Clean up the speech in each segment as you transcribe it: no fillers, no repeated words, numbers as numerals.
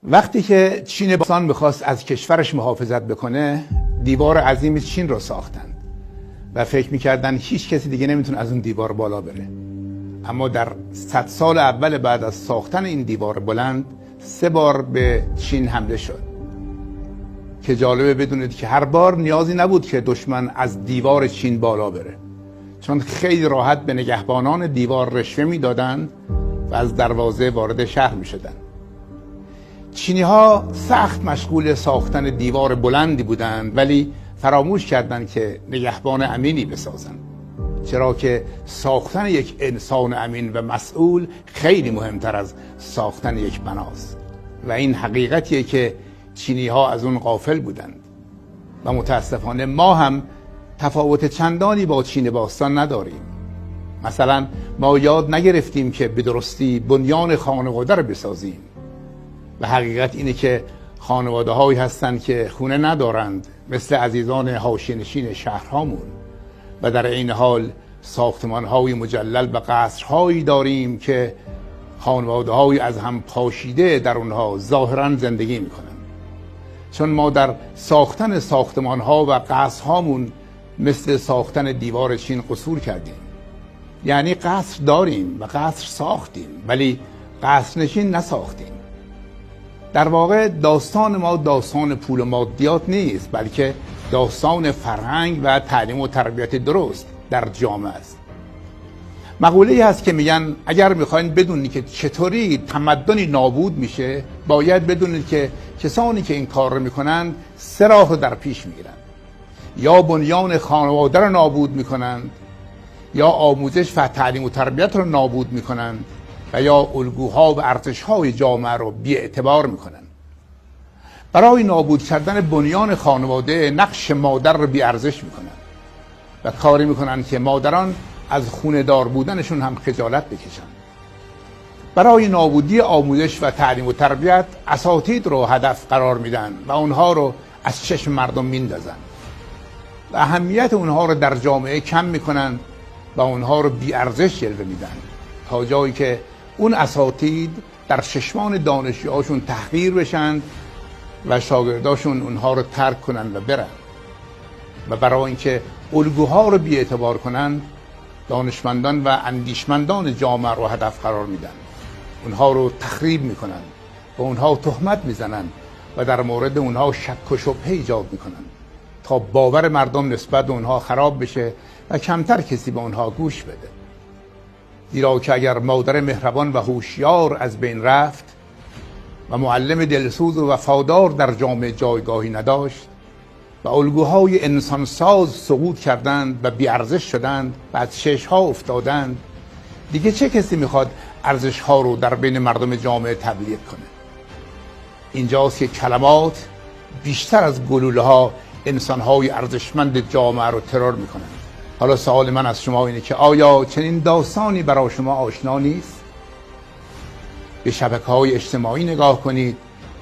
وقتی که چین باستان میخواست از کشورش محافظت بکنه، دیوار عظیم چین رو ساختند و فکر میکردن هیچ کسی دیگه نمیتونه از اون دیوار بالا بره. اما در 100 سال اول بعد از ساختن این دیوار بلند 3 بار به چین حمله شد که جالبه بدونید که هر بار نیازی نبود که دشمن از دیوار چین بالا بره، چون خیلی راحت به نگهبانان دیوار رشوه میدادند و از دروازه وارد شهر میشدند. چینی ها سخت مشغول ساختن دیوار بلندی بودند، ولی فراموش کردند که نگهبان امینی بسازند، چرا که ساختن یک انسان امین و مسئول خیلی مهمتر از ساختن یک بناست و این حقیقتیه که چینی ها از اون غافل بودند و متاسفانه ما هم تفاوت چندانی با چین باستان نداریم. مثلا ما یاد نگرفتیم که به درستی بنیان خانواده رو بسازیم و حقیقت اینه که خانواده هایی هستند که خونه ندارند، مثل عزیزان حاشیه‌نشین شهرهامون، و در این حال ساختمان های مجلل و قصرهایی داریم که خانواده های از هم پاشیده در اونها ظاهرا زندگی میکنن. چون ما در ساختن ساختمان ها و قصرهامون مثل ساختن دیوار چین قصور کردیم. یعنی قصر داریم و قصر ساختیم، ولی قصر نشین نساختیم. در واقع داستان ما داستان پول و مادیات نیست، بلکه داستان فرهنگ و تعلیم و تربیت درست در جامعه است. مقوله‌ای هست که میگن اگر میخواین بدونید که چطوری تمدنی نابود میشه، باید بدونید که کسانی که این کار رو میکنند 3 راه رو در پیش میگیرن: یا بنیان خانواده رو نابود میکنند، یا آموزش و تعلیم و تربیت رو نابود میکنند، و یا الگوها و ارزش‌های جامعه رو بی‌اعتبار میکنن. برای نابود کردن بنیان خانواده نقش مادر رو بی‌ارزش میکنن و کاری میکنن که مادران از خونه‌دار بودنشون هم خجالت بکشن. برای نابودی آموزش و تعلیم و تربیت اساتید رو هدف قرار میدن و اونها رو از چشم مردم میندازن و اهمیت اونها رو در جامعه کم میکنن و اونها رو بی‌ارزش جلوه میدن، تا جایی که اون اساتید در چشمان دانشجوهاشون تحقیر بشن و شاگرداشون اونها رو ترک کنن و برن. و برای اینکه الگوها رو بی‌اعتبار کنن، دانشمندان و اندیشمندان جامعه رو هدف قرار میدن، اونها رو تخریب میکنن و اونها تهمت میزنن و در مورد اونها شک و شبهه ایجاد میکنن تا باور مردم نسبت به اونها خراب بشه و کمتر کسی به اونها گوش بده. زیرا که اگر مادر مهربان و هوشیار از بین رفت و معلم دلسوز و وفادار در جامعه جایگاهی نداشت و الگوهای انسانساز سقوط کردند و بی‌ارزش شدند و از چشم‌ها افتادند، دیگه چه کسی میخواد ارزش‌ها رو در بین مردم جامعه تبلیغ کنه؟ اینجاست که کلمات بیشتر از گلوله‌ها انسان‌های ارزشمند جامعه رو ترور میکنند. حالا سوال من از شما اینه که آیا چنین داستانی برای شما آشنا نیست؟ به شبکه‌های اجتماعی نگاه کنید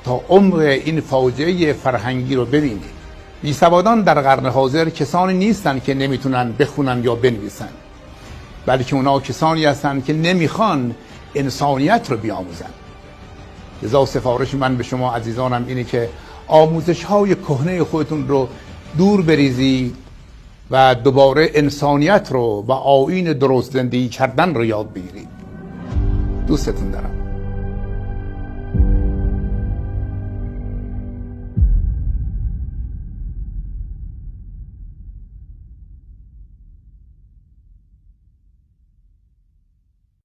تا عمق این فاجعه فرهنگی رو ببینید. بیسوادان در قرن حاضر کسانی نیستند که نمیتونن بخونن یا بنویسن، بلکه اونا کسانی هستند که نمیخوان انسانیت رو بیاموزن. لذا سفارش من به شما عزیزانم اینه که آموزش‌های کهنه خودتون رو دور بریزید و دوباره انسانیت رو و آیین درست زندگی کردن رو یاد بگیرید. دوستتون دارم.